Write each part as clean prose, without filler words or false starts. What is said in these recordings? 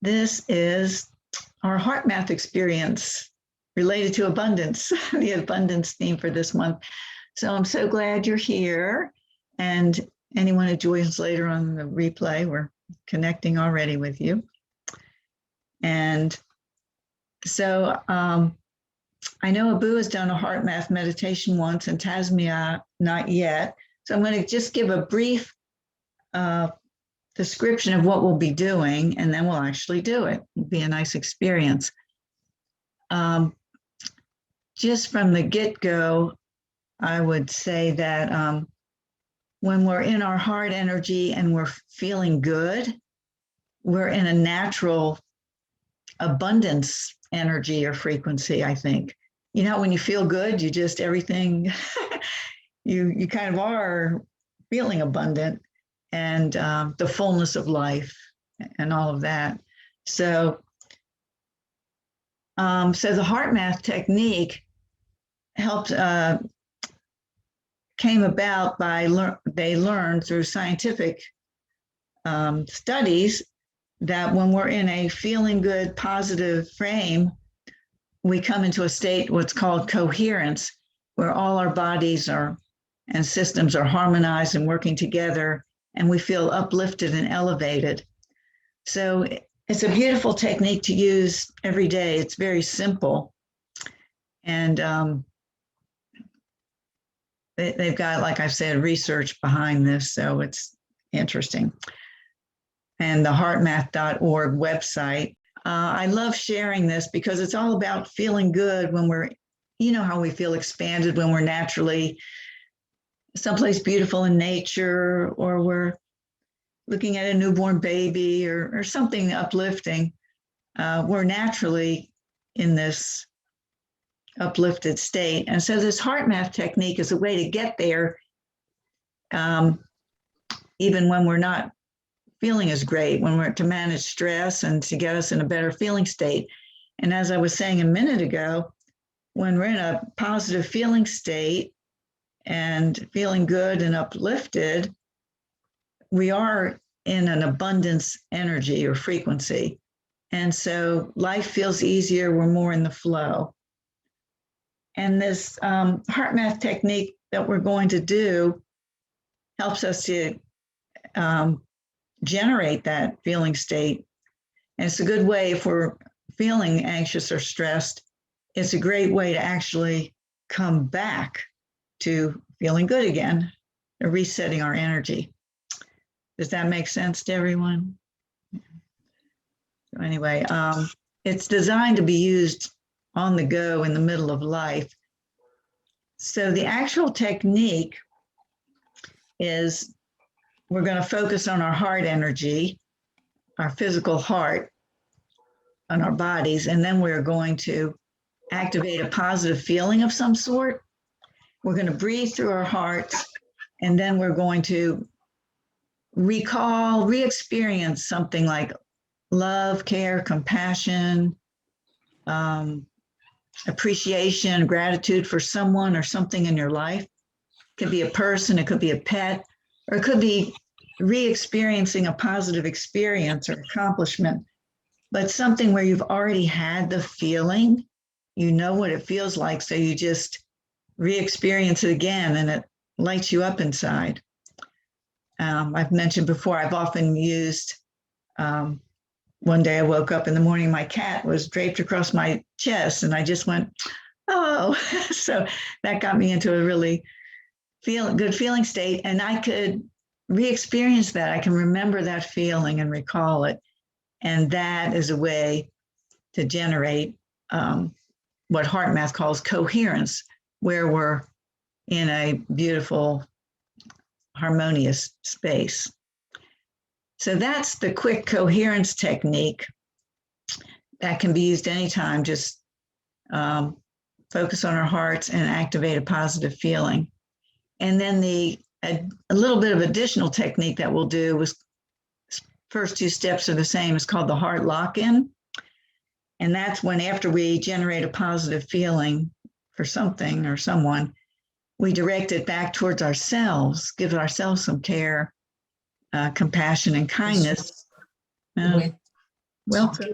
This is our HeartMath experience related to abundance, the abundance theme for this month. So I'm so glad you're here. And anyone who joins later on the replay, we're connecting already with you. And so I know Abu has done a HeartMath meditation once and Tasmia not yet. So I'm going to just give a brief description of what we'll be doing, and then we'll actually do it. It'll be a nice experience. Just from the get-go, I would say that when we're in our heart energy and we're feeling good, we're in a natural abundance energy or frequency, I think. You know, when you feel good, you just everything, you kind of are feeling abundant and the fullness of life and all of that. So the HeartMath technique helped, came about by, they learned through scientific studies that when we're in a feeling good, positive frame, we come into a state, what's called coherence, where all our bodies are and systems are harmonized and working together, and we feel uplifted and elevated. So it's a beautiful technique to use every day. It's very simple. And they've got, like I said, research behind this, so it's interesting. And the heartmath.org website. I love sharing this because it's all about feeling good when we're, you know how we feel expanded when we're naturally someplace beautiful in nature, or we're looking at a newborn baby or something uplifting. We're naturally in this uplifted state. And so this HeartMath technique is a way to get there, even when we're not feeling as great, when we're to manage stress and to get us in a better feeling state. And as I was saying a minute ago, when we're in a positive feeling state and feeling good and uplifted, we are in an abundance energy or frequency. And so life feels easier, we're more in the flow. And this HeartMath technique that we're going to do helps us to generate that feeling state. And it's a good way if we're feeling anxious or stressed. It's a great way to actually come back to feeling good again, or resetting our energy. Does that make sense to everyone? So anyway, it's designed to be used on the go in the middle of life. So the actual technique is, we're going to focus on our heart energy, our physical heart, on our bodies, and then we're going to activate a positive feeling of some sort. We're going to breathe through our hearts, and then we're going to recall, re-experience something like love, care, compassion, appreciation, gratitude for someone or something in your life. It could be a person, it could be a pet, or it could be re-experiencing a positive experience or accomplishment, but something where you've already had the feeling, you know what it feels like, so you just re-experience it again and it lights you up inside. I've mentioned before, I've often used, one day I woke up in the morning, my cat was draped across my chest and I just went, oh, so that got me into a really good feeling state, and I could re-experience that. I can remember that feeling and recall it. And that is a way to generate what HeartMath calls coherence, where we're in a beautiful, harmonious space. So that's the quick coherence technique that can be used anytime. Just focus on our hearts and activate a positive feeling. And then a little bit of additional technique that we'll do was, first two steps are the same. It's called the heart lock-in. And that's when, after we generate a positive feeling for something or someone, we direct it back towards ourselves, give ourselves some care, compassion, and kindness. welcome.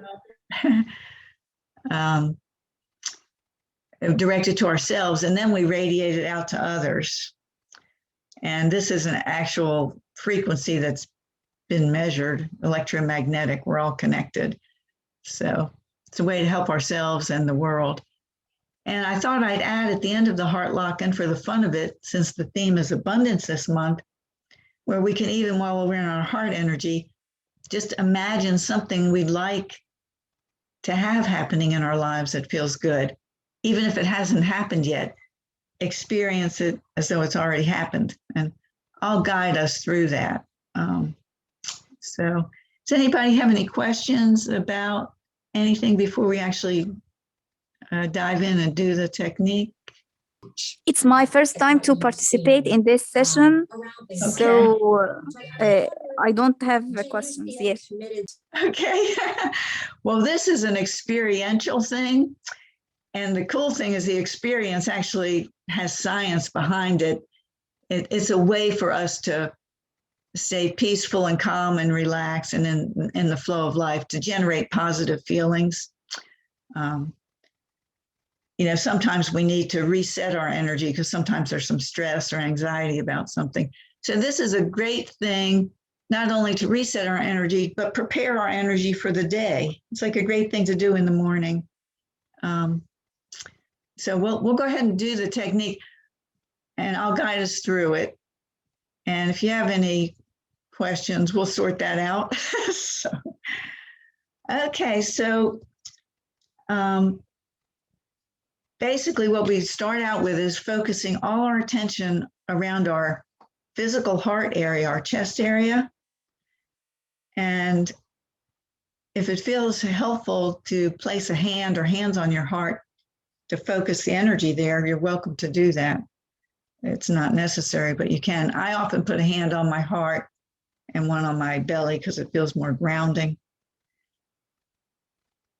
Directed to ourselves, and then we radiate it out to others. And this is an actual frequency that's been measured, electromagnetic. We're all connected. So it's a way to help ourselves and the world. And I thought I'd add at the end of the heart lock, and for the fun of it, since the theme is abundance this month, where we can, even while we're in our heart energy, just imagine something we'd like to have happening in our lives that feels good. Even if it hasn't happened yet, experience it as though it's already happened. And I'll guide us through that. So does anybody have any questions about anything before we actually dive in and do the technique? It's my first time to participate in this session, so I don't have questions yet. Okay. Well, this is an experiential thing. And the cool thing is the experience actually has science behind it. It's a way for us to stay peaceful and calm and relax and in the flow of life, to generate positive feelings. Sometimes we need to reset our energy because sometimes there's some stress or anxiety about something. So this is a great thing, not only to reset our energy, but prepare our energy for the day. It's like a great thing to do in the morning. So we'll go ahead and do the technique, and I'll guide us through it. And if you have any questions, we'll sort that out. So basically what we start out with is focusing all our attention around our physical heart area, our chest area. And if it feels helpful to place a hand or hands on your heart to focus the energy there, you're welcome to do that. It's not necessary, but you can. I often put a hand on my heart and one on my belly because it feels more grounding.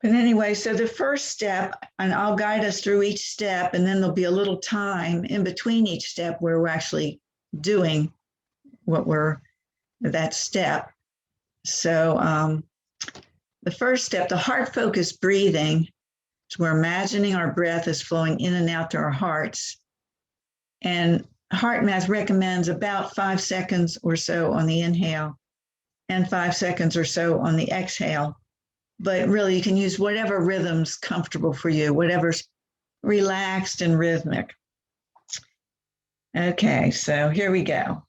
But anyway, so the first step, and I'll guide us through each step, and then there'll be a little time in between each step where we're actually doing that step. So the first step, the heart focused breathing, so we're imagining our breath is flowing in and out to our hearts. And HeartMath recommends about 5 seconds or so on the inhale and 5 seconds or so on the exhale. But really, you can use whatever rhythm's comfortable for you, whatever's relaxed and rhythmic. Okay, so here we go.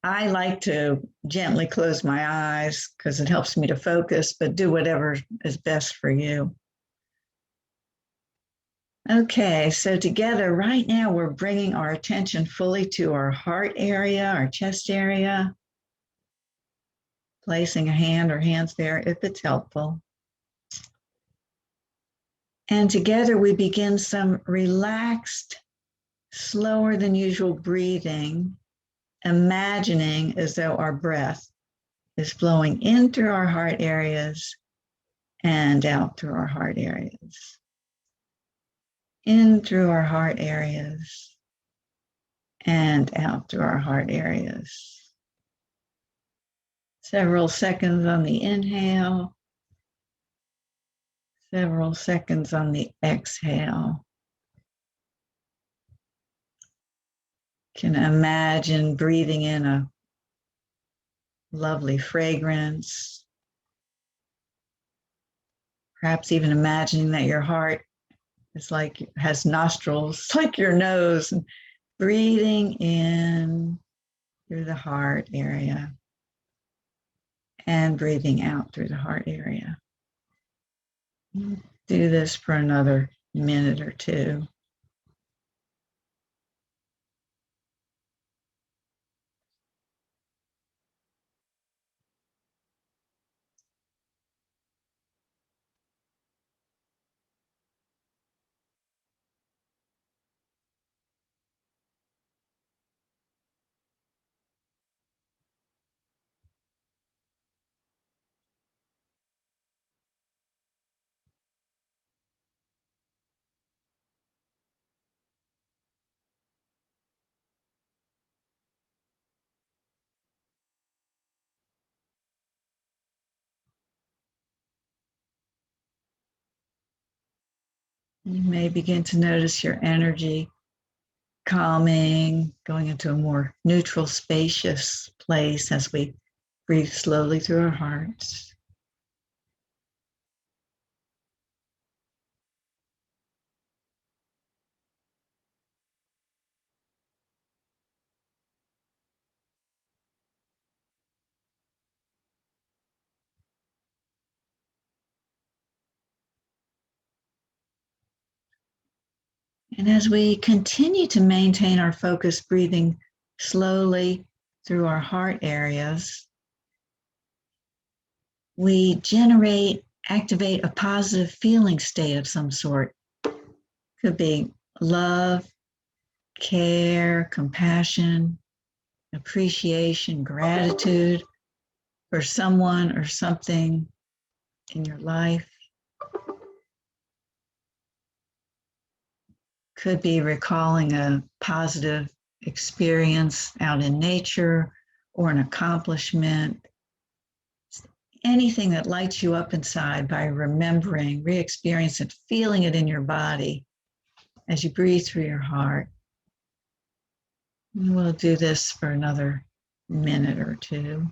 I like to gently close my eyes because it helps me to focus, but do whatever is best for you. Okay, so together right now, we're bringing our attention fully to our heart area, our chest area, placing a hand or hands there if it's helpful. And together we begin some relaxed, slower than usual breathing, imagining as though our breath is flowing in through our heart areas and out through our heart areas. In through our heart areas and out through our heart areas. Several seconds on the inhale, several seconds on the exhale. Can imagine breathing in a lovely fragrance. Perhaps even imagining that your heart is has nostrils, like your nose, and breathing in through the heart area and breathing out through the heart area. Do this for another minute or two. You may begin to notice your energy calming, going into a more neutral, spacious place as we breathe slowly through our hearts. And as we continue to maintain our focus, breathing slowly through our heart areas, we activate a positive feeling state of some sort. Could be love, care, compassion, appreciation, gratitude for someone or something in your life. Could be recalling a positive experience out in nature or an accomplishment. Anything that lights you up inside by remembering, re-experiencing it, feeling it in your body as you breathe through your heart. And we'll do this for another minute or two.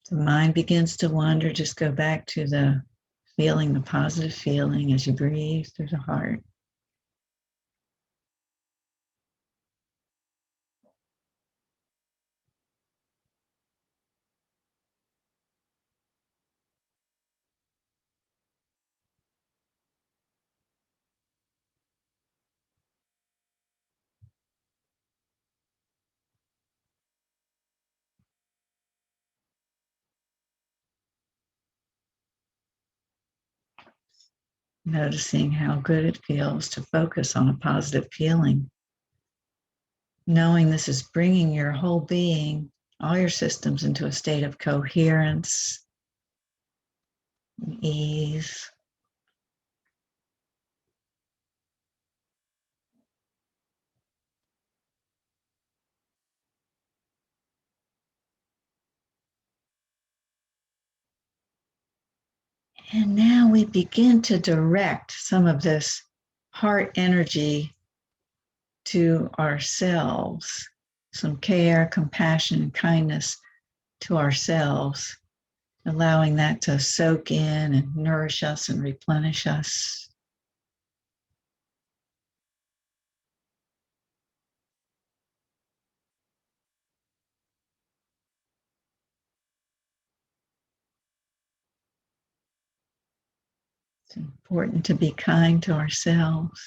The mind begins to wander, just go back to the feeling, the positive feeling as you breathe through the heart. Noticing how good it feels to focus on a positive feeling. Knowing this is bringing your whole being, all your systems into a state of coherence and ease. And now we begin to direct some of this heart energy to ourselves, some care, compassion, and kindness to ourselves, allowing that to soak in and nourish us and replenish us. It's important to be kind to ourselves.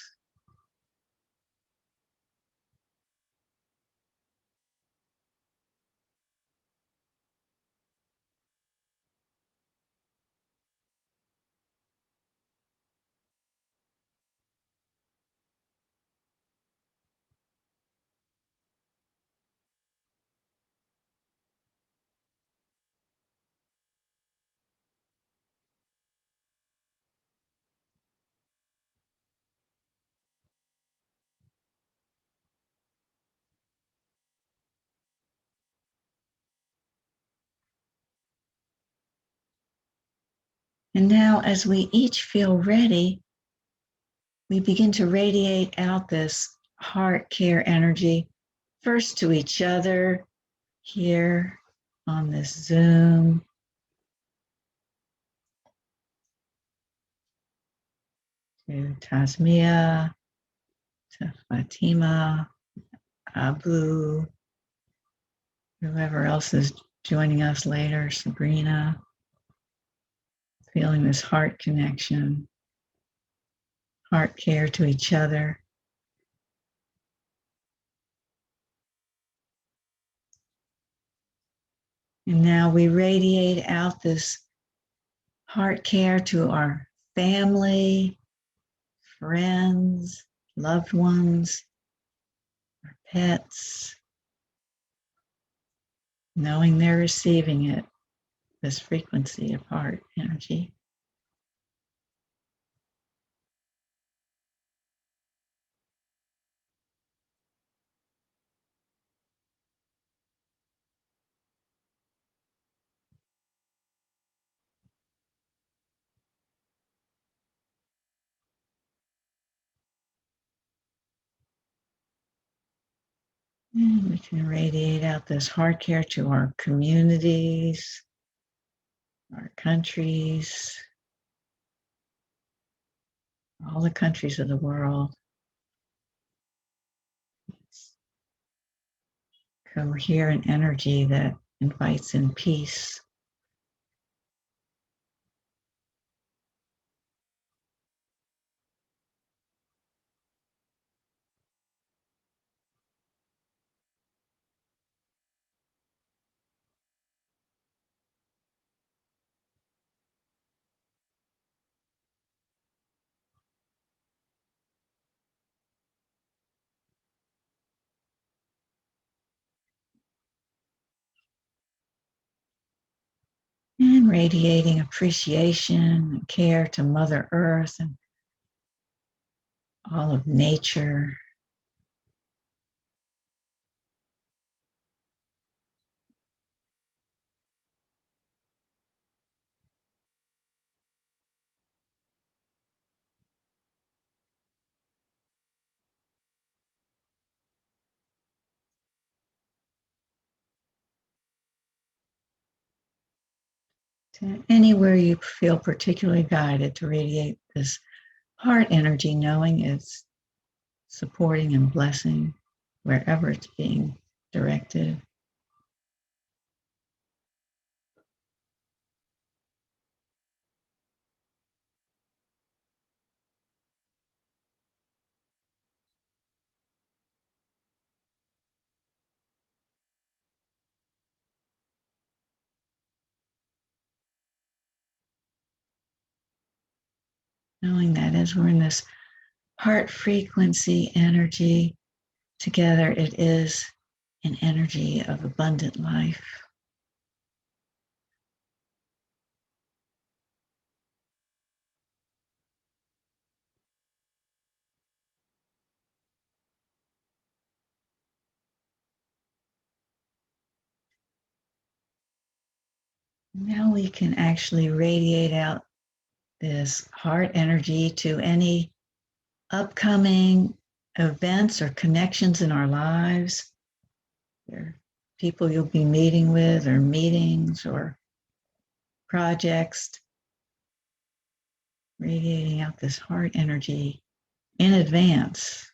And now, as we each feel ready, we begin to radiate out this heart care energy, first to each other here on this Zoom, to Tasmia, to Fatima, Abu, whoever else is joining us later, Sabrina, feeling this heart connection, heart care to each other. And now we radiate out this heart care to our family, friends, loved ones, our pets, knowing they're receiving it, this frequency of heart energy. And we can radiate out this heart care to our communities, our countries, all the countries of the world. Coherent energy that invites in peace. And radiating appreciation and care to Mother Earth and all of nature. To anywhere you feel particularly guided to radiate this heart energy, knowing it's supporting and blessing wherever it's being directed. Knowing that as we're in this heart frequency energy together, it is an energy of abundant life. Now we can actually radiate out this heart energy to any upcoming events or connections in our lives. There are people you'll be meeting with, or meetings, or projects. Radiating out this heart energy in advance,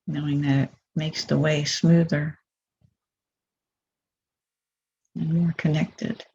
knowing that it makes the way smoother and more connected.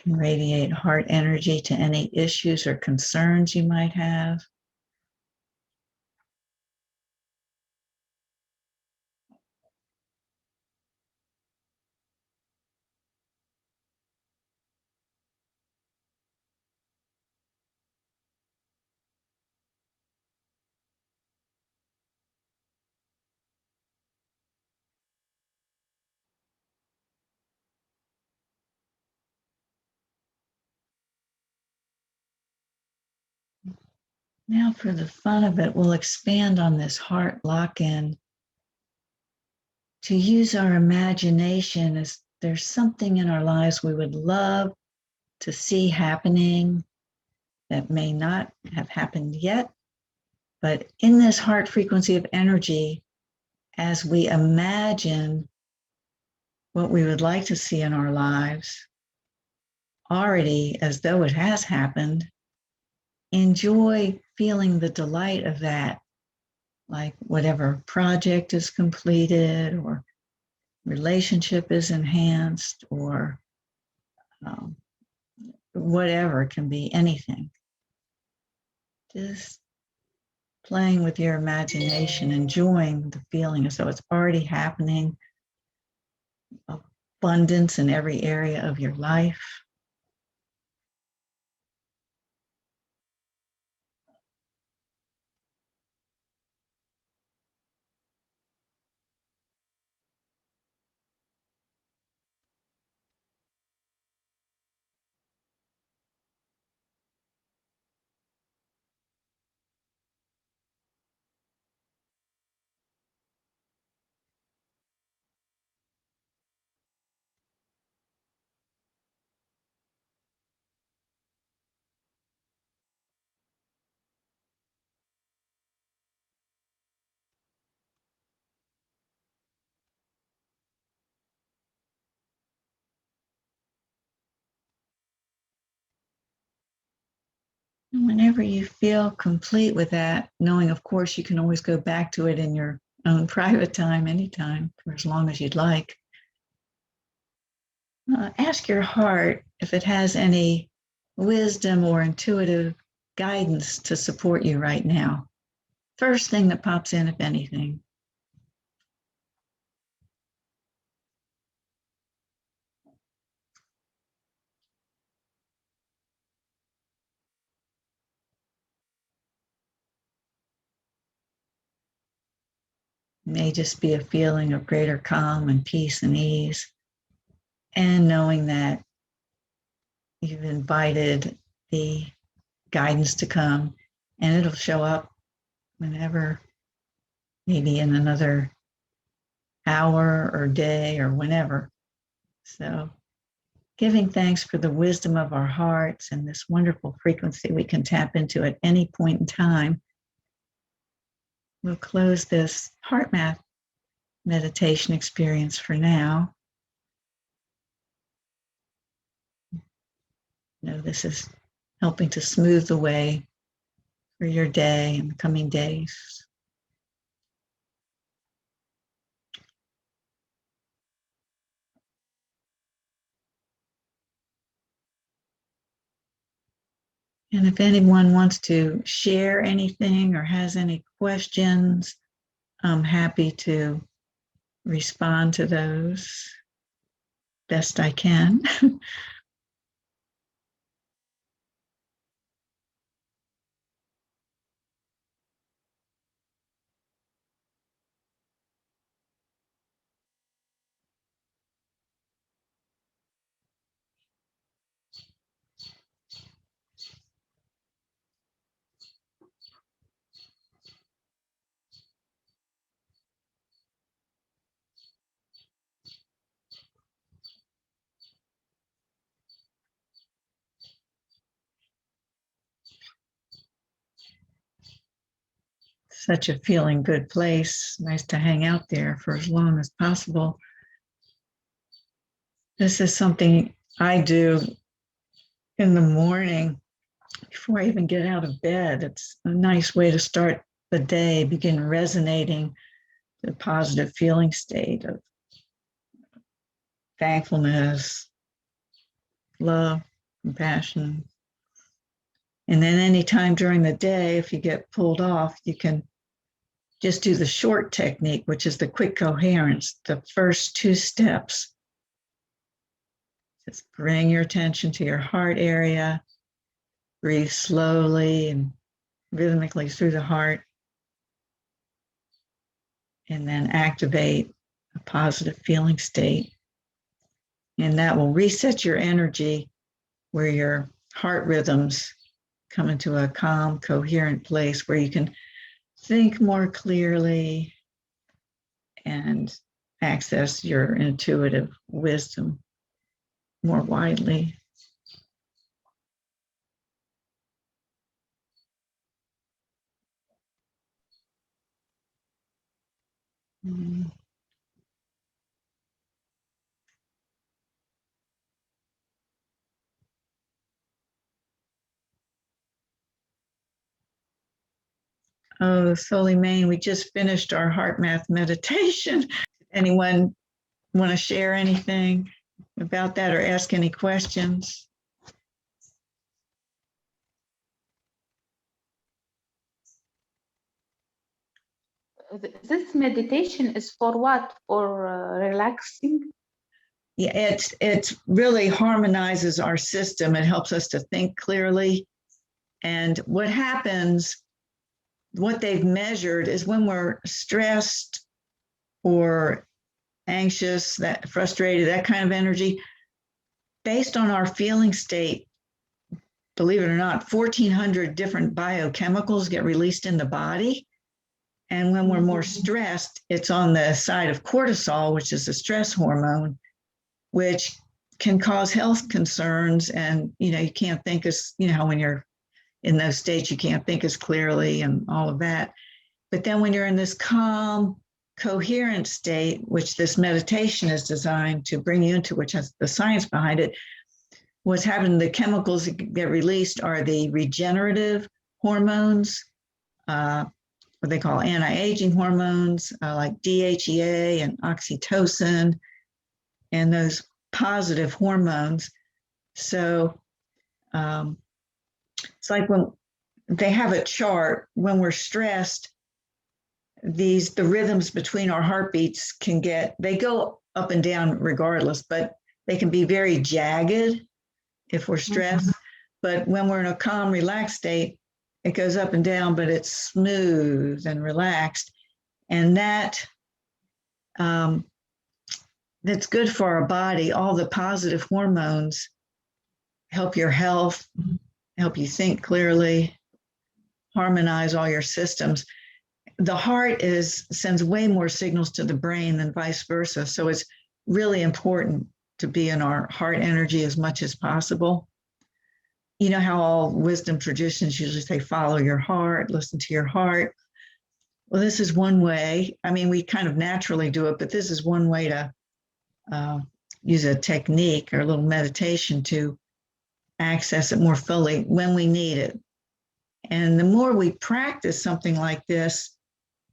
Can radiate heart energy to any issues or concerns you might have. Now, for the fun of it, we'll expand on this heart lock-in to use our imagination as there's something in our lives we would love to see happening that may not have happened yet. But in this heart frequency of energy, as we imagine what we would like to see in our lives, already as though it has happened, enjoy feeling the delight of that, like whatever project is completed or relationship is enhanced or whatever, it can be anything. Just playing with your imagination, enjoying the feeling as though it's already happening, abundance in every area of your life. And whenever you feel complete with that, knowing, of course, you can always go back to it in your own private time, anytime, for as long as you'd like. Ask your heart if it has any wisdom or intuitive guidance to support you right now. First thing that pops in, if anything. It may just be a feeling of greater calm and peace and ease, and knowing that you've invited the guidance to come, and it'll show up whenever, maybe in another hour or day or whenever. So giving thanks for the wisdom of our hearts and this wonderful frequency we can tap into at any point in time. We'll close this HeartMath meditation experience for now. This is helping to smooth the way for your day and the coming days. And if anyone wants to share anything or has any questions, I'm happy to respond to those best I can. Such a feeling good place. Nice to hang out there for as long as possible. This is something I do in the morning before I even get out of bed. It's a nice way to start the day, begin resonating the positive feeling state of thankfulness, love, compassion. And then anytime during the day, if you get pulled off, you can just do the short technique, which is the quick coherence, the first 2 steps. Just bring your attention to your heart area, breathe slowly and rhythmically through the heart, and then activate a positive feeling state. And that will reset your energy where your heart rhythms come into a calm, coherent place where you can think more clearly and access your intuitive wisdom more widely. Mm. Oh, Soleimane, we just finished our HeartMath meditation. Anyone want to share anything about that or ask any questions? This meditation is for what? For relaxing? Yeah, it really harmonizes our system. It helps us to think clearly. And what happens, what they've measured is when we're stressed or anxious, that frustrated, that kind of energy, based on our feeling state, believe it or not, 1,400 different biochemicals get released in the body. And when we're more stressed, it's on the side of cortisol, which is a stress hormone, which can cause health concerns. And, you can't think as, when you're in those states, you can't think as clearly and all of that. But then when you're in this calm, coherent state, which this meditation is designed to bring you into, which has the science behind it, what's happening, the chemicals that get released are the regenerative hormones, what they call anti-aging hormones, like DHEA and oxytocin, and those positive hormones. So it's like when they have a chart, when we're stressed, the rhythms between our heartbeats they go up and down regardless, but they can be very jagged if we're stressed. But when we're in a calm, relaxed state, it goes up and down, but it's smooth and relaxed. And that's good for our body. All the positive hormones help your health, help you think clearly, harmonize all your systems. The heart sends way more signals to the brain than vice versa. So it's really important to be in our heart energy as much as possible. You know how all wisdom traditions usually say, follow your heart, listen to your heart. Well, this is one way. I mean, we kind of naturally do it, but this is one way to use a technique or a little meditation to access it more fully when we need it. And the more we practice something like this,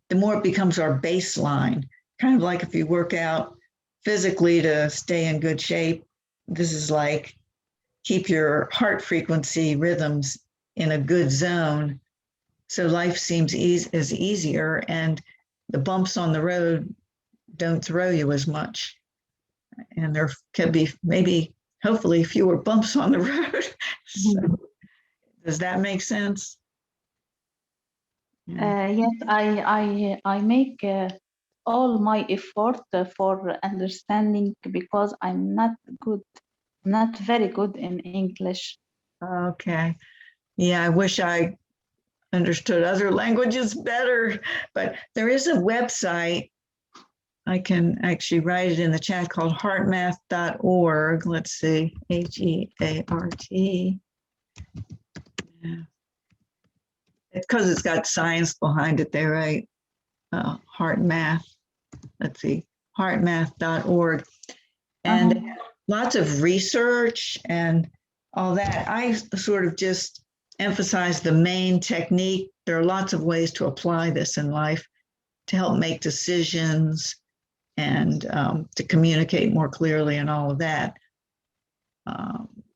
the more it becomes our baseline. Kind of like if you work out physically to stay in good shape, this is like keep your heart frequency rhythms in a good zone. So life seems easier, and the bumps on the road don't throw you as much. And there can be hopefully fewer bumps on the road. So, does that make sense? Yes, I make all my effort for understanding, because I'm not very good in English. Okay. Yeah, I wish I understood other languages better, but there is a website. I can actually write it in the chat, called HeartMath.org. Let's see, HEART. Yeah. It's because it's got science behind it there, right? HeartMath. Let's see, HeartMath.org. And lots of research and all that. I sort of just emphasize the main technique. There are lots of ways to apply this in life to help make decisions and to communicate more clearly and all of that.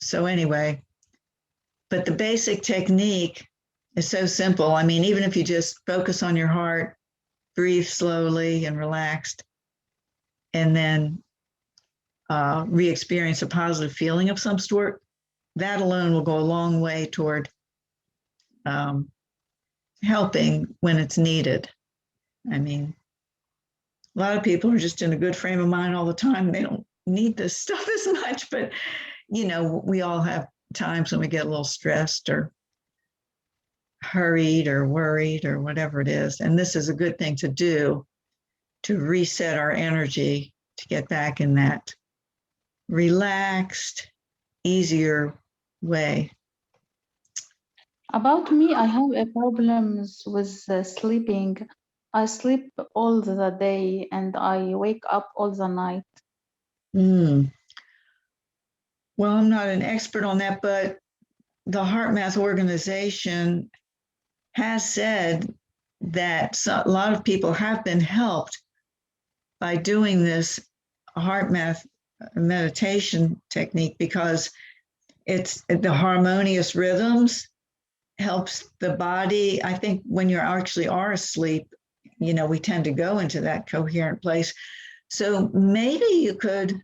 So anyway, but the basic technique is so simple. I mean, even if you just focus on your heart, breathe slowly and relaxed, and then re-experience a positive feeling of some sort, that alone will go a long way toward helping when it's needed. I mean, a lot of people are just in a good frame of mind all the time. They don't need this stuff as much, but we all have times when we get a little stressed or hurried or worried or whatever it is. And this is a good thing to do to reset our energy, to get back in that relaxed, easier way. About me, I have a problems with sleeping. I sleep all the day and I wake up all the night. Mm. Well, I'm not an expert on that, but the HeartMath organization has said that a lot of people have been helped by doing this HeartMath meditation technique, because it's the harmonious rhythms helps the body. I think when you actually are asleep, you know, we tend to go into that coherent place. So maybe you could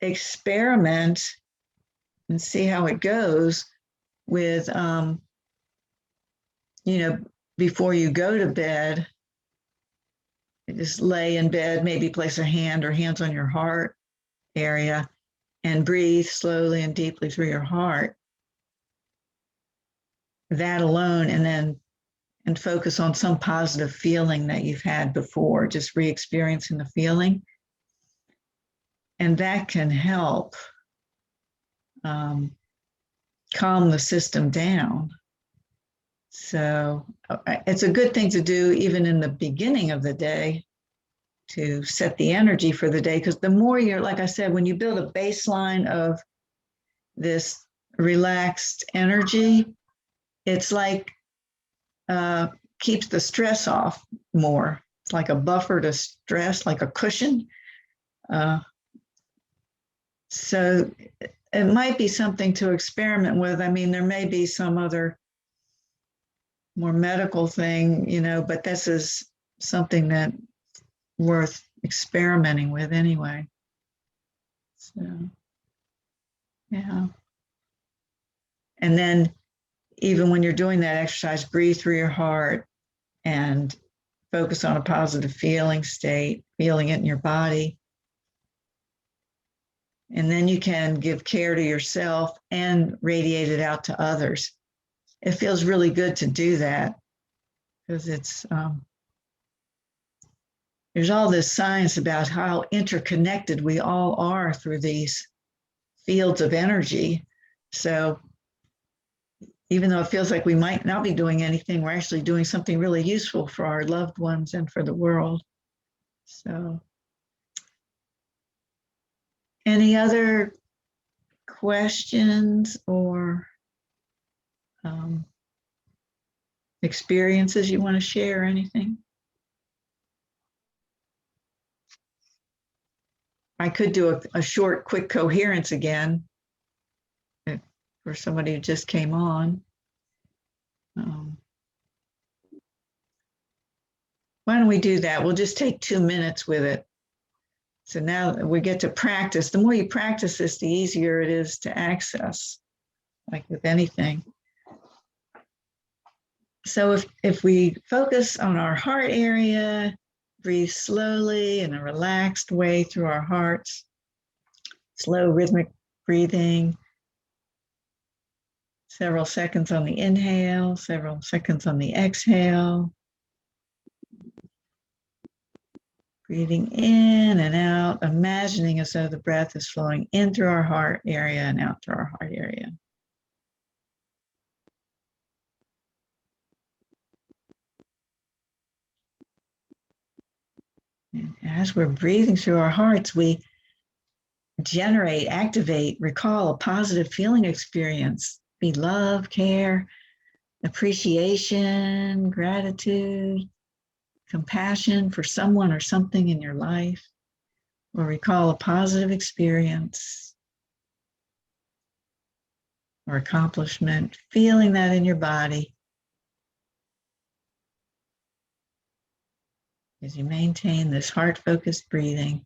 experiment and see how it goes with, you know, before you go to bed, just lay in bed, maybe place a hand or hands on your heart area and breathe slowly and deeply through your heart. That alone, and focus on some positive feeling that you've had before, just re-experiencing the feeling. And that can help calm the system down. So it's a good thing to do even in the beginning of the day to set the energy for the day, because the more you're, like I said, when you build a baseline of this relaxed energy, it's like keeps the stress off more. It's like a buffer to stress, like a cushion. So it might be something to experiment with. I mean, there may be some other more medical thing, you know, but this is something that worth experimenting with anyway. So, yeah. And then even when you're doing that exercise, breathe through your heart and focus on a positive feeling state, feeling it in your body. And then you can give care to yourself and radiate it out to others. It feels really good to do that because it's, there's all this science about how interconnected we all are through these fields of energy. So even though it feels like we might not be doing anything, we're actually doing something really useful for our loved ones and for the world. So, any other questions or experiences you want to share or anything? I could do a short, quick coherence again for somebody who just came on. Why don't we do that? We'll just take 2 minutes with it. So now we get to practice. The more you practice this, the easier it is to access, like with anything. So if we focus on our heart area, breathe slowly in a relaxed way through our hearts, slow rhythmic breathing, several seconds on the inhale, several seconds on the exhale. Breathing in and out, imagining as though the breath is flowing in through our heart area and out through our heart area. And as we're breathing through our hearts, we generate, activate, recall a positive feeling experience. Be love, care, appreciation, gratitude, compassion for someone or something in your life, or recall a positive experience or accomplishment, feeling that in your body as you maintain this heart-focused breathing,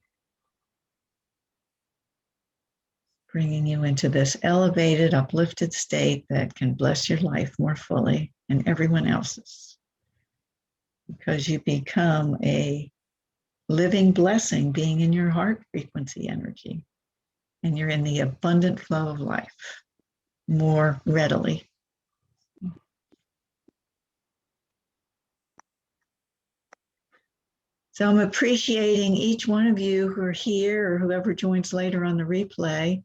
bringing you into this elevated, uplifted state that can bless your life more fully and everyone else's, because you become a living blessing being in your heart frequency energy, and you're in the abundant flow of life more readily. So I'm appreciating each one of you who are here or whoever joins later on the replay,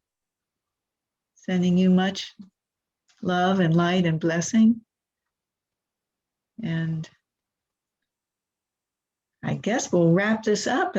sending you much love and light and blessing. And I guess we'll wrap this up.